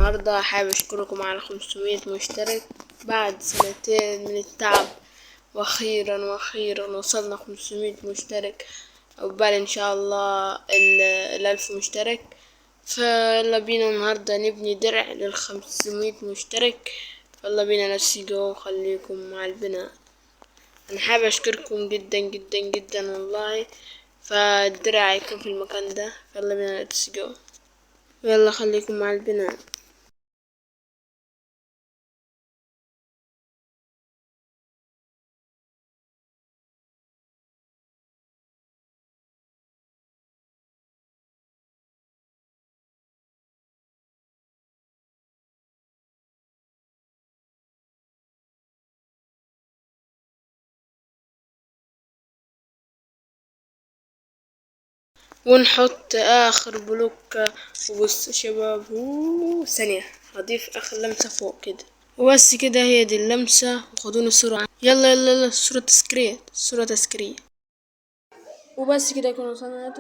النهاردة حابب اشكركم على 500 مشترك بعد سنتين من التعب، واخيرا وصلنا 500 مشترك، عقبال ان شاء الله ال1000 مشترك. فيلا بينا النهاردة نبني درع لل500 مشترك. يلا بينا let's go. خليكم مع البناء. انا حابب اشكركم جدا جدا جدا والله. فالدرع هيكون في المكان ده. يلا بينا let's go. يلا خليكم مع البناء. ونحط اخر بلوك. وبص يا شباب، ثانية هضيف اخر لمسة فوق كده وبس كده. هي دي اللمسة. وخدوني صورة. يلا صورة تذكارية، صورة تذكارية. وبس كده يكون وصلنا.